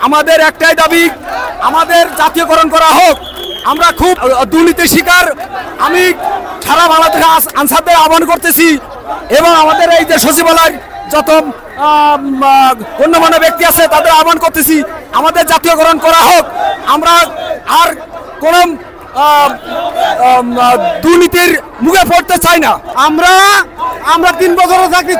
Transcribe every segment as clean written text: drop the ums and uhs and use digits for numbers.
আমাদের একটাই দাবি, আমাদের জাতীয়করণ করা হোক। আমরা খুব দুর্নীতির শিকার। আমি সারা বাংলাদেশে আনসারদের আহ্বান করতেছি এবং আমাদের এই যে সচিবালয় যত গণ্যমান্য ব্যক্তি আছে তাদের আহ্বান করতেছি, আমাদের জাতীয়করণ করা হোক। আমরা আর কোন দুর্নীতির মুখে পড়তে চাই না। আমরা 3 বছরের চাকরি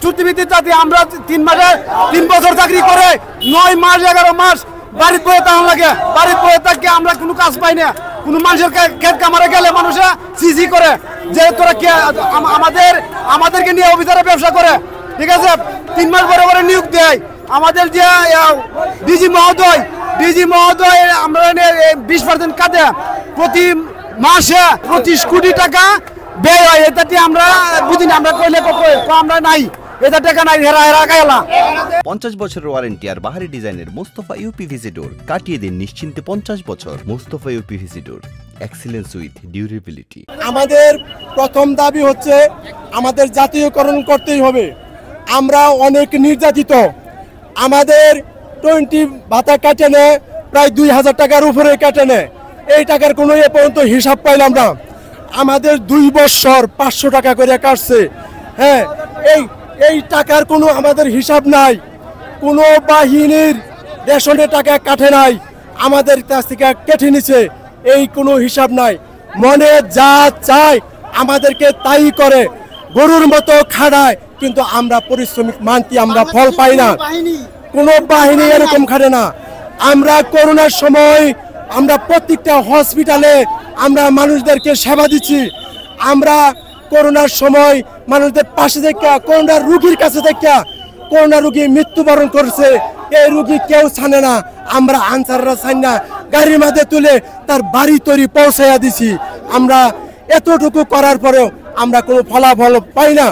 চুক্তিভিত্তিক চাকরি, আমরা 3 বছর চাকরি করে 9 মাস 11 মাস বাড়িতে বয়ে থাকা লাগে। বাড়িতে বয়ে থাকি আমরা কোনো কাজ পাই না। কোনো মানুষের ক্ষেত কামারে গেলে মানুষে সিসি করে যে তোরা কে আমাদেরকে নিয়ে অফিসারে ব্যবসা করে, ঠিক আছে। 3 মাস পরে পরে নিয়োগ দেয়। আমাদের যে ডিজি মহোদয় আমরা 20% কাটে, প্রতি মাসে 25 কোটি টাকা ব্যয় হয়। এটাতে আমরা বুঝি না, আমরা কইলে আমরা নাই, এটা টাকা নাই, হেরা গায়লা। 50 বছরের ওয়ারেন্টি আর বাহারি ডিজাইনের মুস্তাফা ইউপিভিসি ডোর, কাটিয়ে দিন নিশ্চিন্তে 50 বছর। Mustafa uPVC door, excellence with durability. আমাদের প্রথম দাবি হচ্ছে আমাদের জাতীয়করণ করতেই হবে। আমরা অনেক নির্যাতিত। আমাদের 20 ভাতা কেটে নেয়, প্রায় 2000 টাকার উপরে কেটে নেয়। এই টাকার কোনো এ পর্যন্ত হিসাব পাইলাম না। আমাদের 2 বছর 500 টাকা করে কাটছে। হ্যাঁ, এই টাকার কোনো আমাদের হিসাব নাই। কোনো বাহিনীর রেশনের টাকা কাটে নাই, আমাদের কাছ থেকে কেটে নিছে, এই কোনো হিসাব নাই। মনে যা চায় আমাদেরকে তাই করে, গরুর মতো খাড়ায়, কিন্তু আমরা পরিশ্রমিক মানতি, আমরা ফল পাই না। কোনো বাহিনী এরকম খাটে না। আমরা করোনার সময় আমরা প্রত্যেকটা হসপিটালে আমরা মানুষদেরকে সেবা দিচ্ছি। আমরা করোনার সময় মানুষদের পাশে দেখা, করোনার রুগীর কাছে দেখা, করোনা রুগী মৃত্যুবরণ করছে, এই রুগী কেউ ছানে না। আমরা আনসাররা ছাই না, গাড়ির মাঝে তুলে তার বাড়ি তৈরি পৌঁছাইয়া দিছি। আমরা এতটুকু করার পরেও আমরা কোনো ফলাফল পাই না।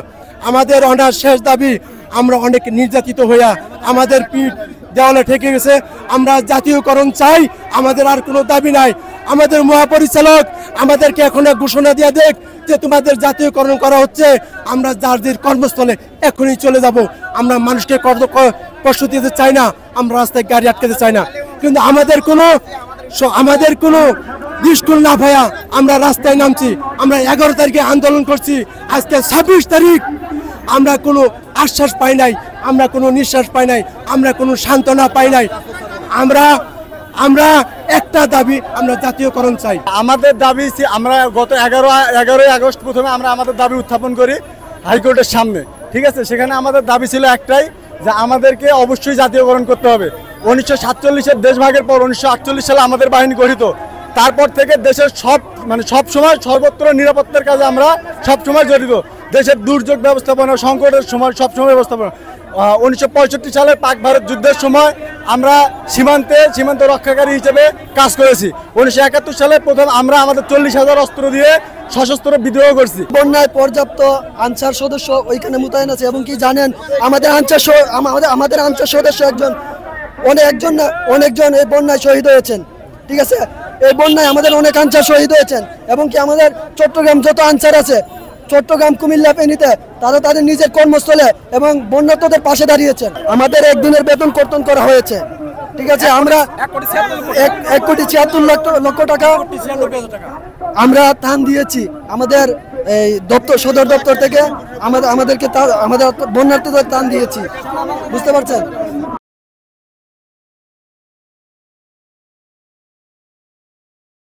আমাদের অনার শেষ দাবি, আমরা অনেক নির্যাতিত হইয়া আমাদের পিঠ দেওয়ালে ঠেকে গেছে। আমরা জাতীয়করণ চাই, আমাদের আর কোনো দাবি নাই। আমাদের মহাপরিচালক আমাদেরকে এখন ঘোষণা দিয়ে দেখ যে তোমাদের জাতীয়করণ করা হচ্ছে, আমরা যার কর্মস্থলে এখনই চলে যাব। আমরা মানুষকে কষ্ট দিতে চাই না, আমরা রাস্তায় গাড়ি আটকাতে চাই না। কিন্তু আমাদের কোনো স্কুল না ভাইয়া আমরা রাস্তায় নামছি। আমরা 11 তারিখে আন্দোলন করছি, আজকে 26 তারিখ। আমরা কোনো আশ্বাস পাই নাই, আমরা কোনো নিঃশ্বাস পাই নাই, আমরা কোনো সান্ত্বনা পাই নাই। আমরা একটা দাবি, আমরা জাতীয়করণ চাই। আমাদের দাবি, আমরা গত 11ই আগস্ট প্রথমে আমরা আমাদের দাবি উত্থাপন করি হাইকোর্টের সামনে, ঠিক আছে। সেখানে আমাদের দাবি ছিল একটাই, যে আমাদেরকে অবশ্যই জাতীয়করণ করতে হবে। 1947-এর দেশভাগের পর 1948 সালে আমাদের বাহিনী গঠিত। তারপর থেকে দেশের সব সময় সর্বত্র নিরাপত্তার কাজে আমরা সবসময় জড়িত। দেশের দুর্যোগ ব্যবস্থাপনা, সংকটের সময় সবসময় ব্যবস্থাপনা। 1965 সালে পাক ভারত যুদ্ধের সময় আমরা সীমান্ত রক্ষাকারী হিসেবে কাজ করেছি। 1971 সালে প্রথম আমরা আমাদের 40,000 অস্ত্র দিয়ে সশস্ত্র বিদ্রোহ করছি। বন্যায় পর্যাপ্ত আনসার সদস্য ওইখানে মোতায়েন আছে, এবং কি জানেন আমাদের আনসার সদস্য অনেকজন এই বন্যায় শহীদ হয়েছেন, ঠিক আছে। এই বন্যায় আমাদের অনেক আনসার শহীদ হয়েছেন, এবং কি আমাদের চট্টগ্রাম যত আনসার আছে, চট্টগ্রাম, কুমিল্লা, ফেনীতে, তারা তাদের নিজের কর্মস্থলে এবং বন্যার্তদের পাশে দাঁড়িয়েছেন। আমাদের 1 দিনের বেতন কর্তন করা হয়েছে, ঠিক আছে। আমরা 1,76,00,000 টাকা আমরা ত্রাণ দিয়েছি আমাদের এই সদর দপ্তর থেকে। আমাদের বন্যার্তদের ত্রাণ দিয়েছি, বুঝতে পারছেন।